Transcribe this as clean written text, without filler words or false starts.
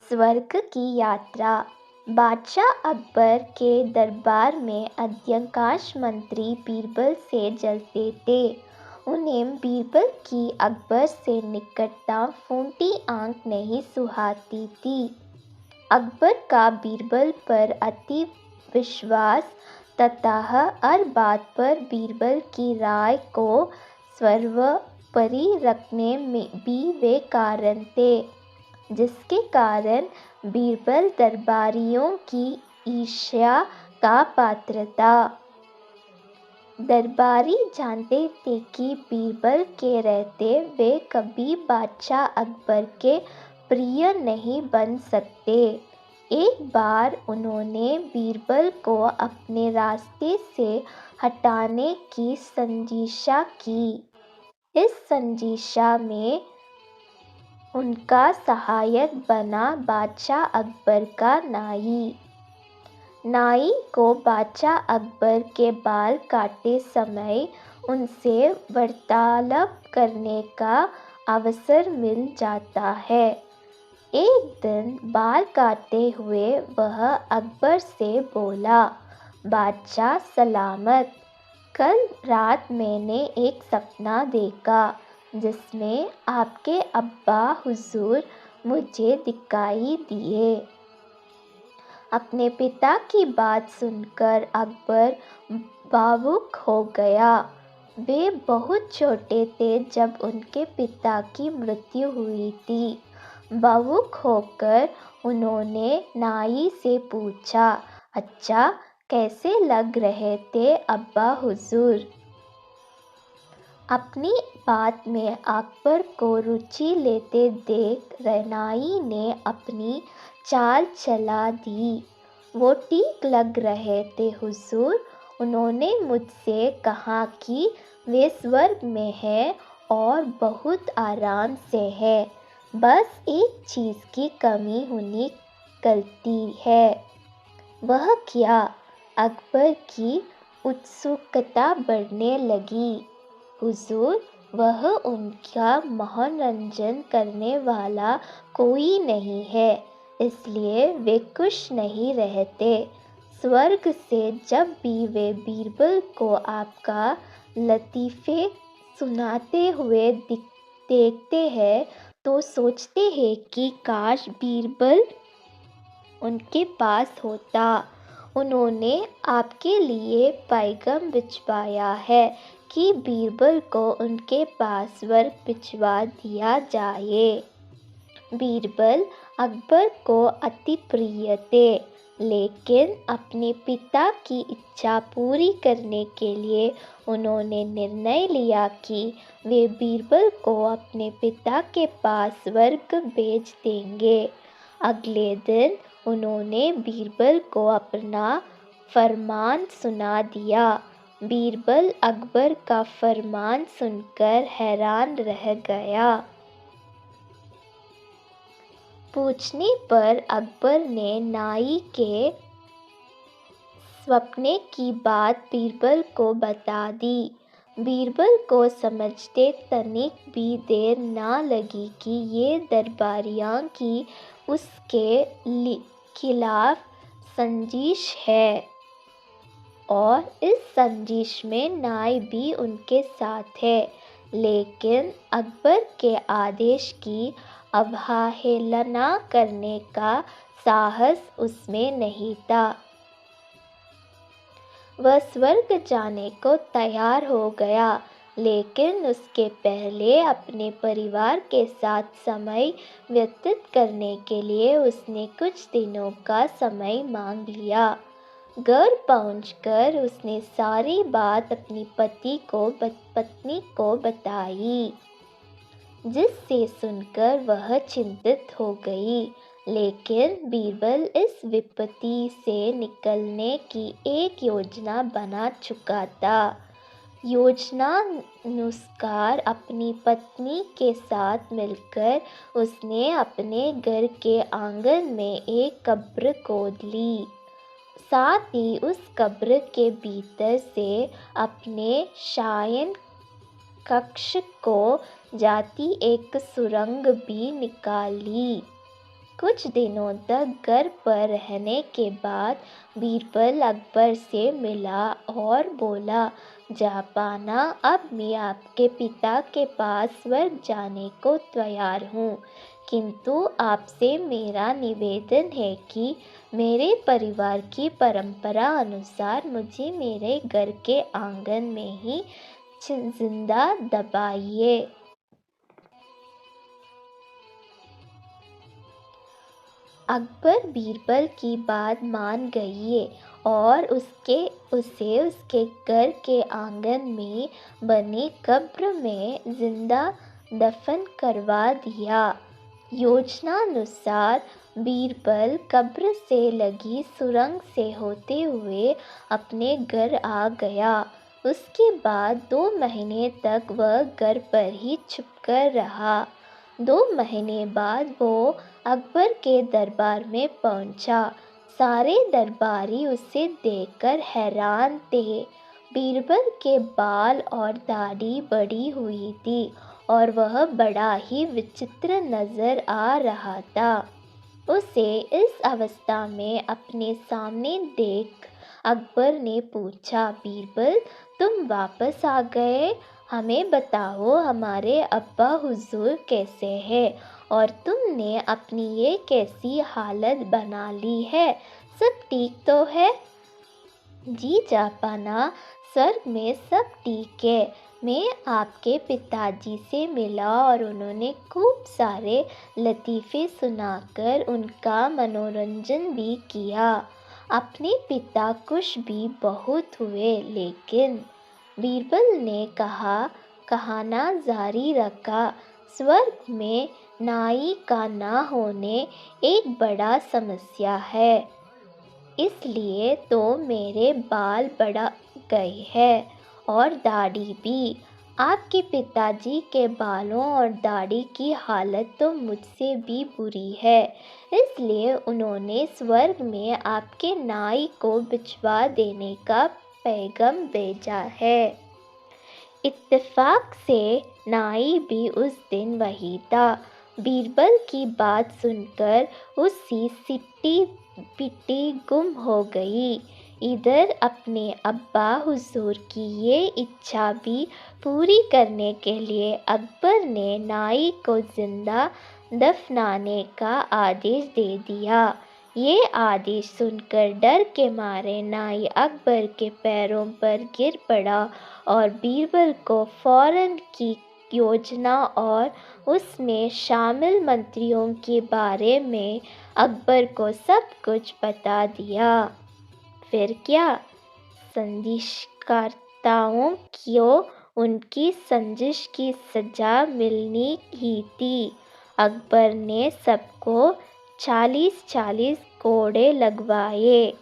स्वर्ग की यात्रा। बादशाह अकबर के दरबार में अधिकांश मंत्री बीरबल से जलते थे। उन्हें बीरबल की अकबर से निकटता फूटी आंख नहीं सुहाती थी। अकबर का बीरबल पर अति विश्वास तथा हर बात पर बीरबल की राय को सर्वोपरि रखने में भी वे कारण थे, जिसके कारण बीरबल दरबारियों की ईर्ष्या का पात्र था। दरबारी जानते थे कि बीरबल के रहते वे कभी बादशाह अकबर के प्रिय नहीं बन सकते। एक बार उन्होंने बीरबल को अपने रास्ते से हटाने की संजीशा की। इस संजीशा में उनका सहायक बना बादशाह अकबर का नाई। नाई को बादशाह अकबर के बाल काटते समय उनसे वार्तालाप करने का अवसर मिल जाता है। एक दिन बाल काटते हुए वह अकबर से बोला, बादशाह सलामत, कल रात मैंने एक सपना देखा जिसमें आपके अब्बा हुजूर मुझे दिखाई दिए। अपने पिता की बात सुनकर अकबर भावुक हो गया। वे बहुत छोटे थे जब उनके पिता की मृत्यु हुई थी। भावुक होकर उन्होंने नाई से पूछा, अच्छा, कैसे लग रहे थे अब्बा हुजूर? अपनी बात में अकबर को रुचि लेते देख नाई ने अपनी चाल चला दी। वो ठीक लग रहे थे हुजूर। उन्होंने मुझसे कहा कि वे स्वर्ग में हैं और बहुत आराम से है। बस एक चीज़ की कमी होनी गलती है। वह क्या? अकबर की उत्सुकता बढ़ने लगी। हुजूर, वह उनका मनोरंजन करने वाला कोई नहीं है, इसलिए वे खुश नहीं रहते। स्वर्ग से जब भी वे बीरबल को आपका लतीफ़े सुनाते हुए देखते हैं तो सोचते हैं कि काश बीरबल उनके पास होता। उन्होंने आपके लिए पैगाम भिजवाया है कि बीरबल को उनके पास स्वर्ग भिजवा दिया जाए। बीरबल अकबर को अति प्रिय थे, लेकिन अपने पिता की इच्छा पूरी करने के लिए उन्होंने निर्णय लिया कि वे बीरबल को अपने पिता के पास स्वर्ग भेज देंगे। अगले दिन उन्होंने बीरबल को अपना फरमान सुना दिया। बीरबल अकबर का फरमान सुनकर हैरान रह गया। पूछने पर अकबर ने नाई के सपने की बात बीरबल को बता दी। बीरबल को समझते तनिक भी देर ना लगी कि ये दरबारियों की उसके खिलाफ संजिश है और इस संजिश में नाई भी उनके साथ है, लेकिन अकबर के आदेश की अवहेलना करने का साहस उसमें नहीं था। वह स्वर्ग जाने को तैयार हो गया, लेकिन उसके पहले अपने परिवार के साथ समय व्यतीत करने के लिए उसने कुछ दिनों का समय मांग लिया। घर पहुंचकर उसने सारी बात अपनी पत्नी को बताई, जिससे सुनकर वह चिंतित हो गई। लेकिन बीरबल इस विपत्ति से निकलने की एक योजना बना चुका था। योजनानुसार अपनी पत्नी के साथ मिलकर उसने अपने घर के आंगन में एक कब्र खोद ली। साथ ही उस कब्र के भीतर से अपने शयन कक्ष को जाती एक सुरंग भी निकाल ली। कुछ दिनों तक घर पर रहने के बाद बीरबल अकबर से मिला और बोला, जहाँपनाह, अब मैं आपके पिता के पास स्वर्ग जाने को तैयार हूँ, किंतु आपसे मेरा निवेदन है कि मेरे परिवार की परंपरा अनुसार मुझे मेरे घर के आंगन में ही जिंदा दबाइए। अकबर बीरबल की बात मान गई और उसे उसके घर के आंगन में बनी कब्र में जिंदा दफन करवा दिया। योजनानुसार बीरबल कब्र से लगी सुरंग से होते हुए अपने घर आ गया। उसके बाद 2 महीने तक वह घर पर ही छुपकर रहा। 2 महीने बाद वो अकबर के दरबार में पहुंचा। सारे दरबारी उसे देखकर हैरान थे। बीरबल के बाल और दाढ़ी बढ़ी हुई थी और वह बड़ा ही विचित्र नजर आ रहा था। उसे इस अवस्था में अपने सामने देख अकबर ने पूछा, बीरबल, तुम वापस आ गए? हमें बताओ, हमारे अब्बा हुजूर कैसे हैं और तुमने अपनी ये कैसी हालत बना ली है? सब ठीक तो है? जी जहाँपनाह, स्वर्ग में सब ठीक है। मैं आपके पिताजी से मिला और उन्होंने खूब सारे लतीफ़े सुनाकर उनका मनोरंजन भी किया। अपने पिता खुश भी बहुत हुए, लेकिन बीरबल ने कहना जारी रखा, स्वर्ग में नाई का ना होने एक बड़ा समस्या है, इसलिए तो मेरे बाल बढ़ गए हैं और दाढ़ी भी। आपके पिताजी के बालों और दाढ़ी की हालत तो मुझसे भी बुरी है, इसलिए उन्होंने स्वर्ग में आपके नाई को भिजवा देने का पैगाम भेजा है। इत्तेफाक से नाई भी उस दिन वही था। बीरबल की बात सुनकर उसकी सिट्टी पिट्टी गुम हो गई। इधर अपने अब्बा हुजूर की ये इच्छा भी पूरी करने के लिए अकबर ने नाई को जिंदा दफनाने का आदेश दे दिया। ये आदेश सुनकर डर के मारे नाई अकबर के पैरों पर गिर पड़ा और बीरबल को फौरन की योजना और उसमें शामिल मंत्रियों के बारे में अकबर को सब कुछ बता दिया। फिर क्या? संदिग्धताओं को उनकी साजिश की सजा मिलनी ही थी। अकबर ने सबको 40-40 कोड़े लगवाए।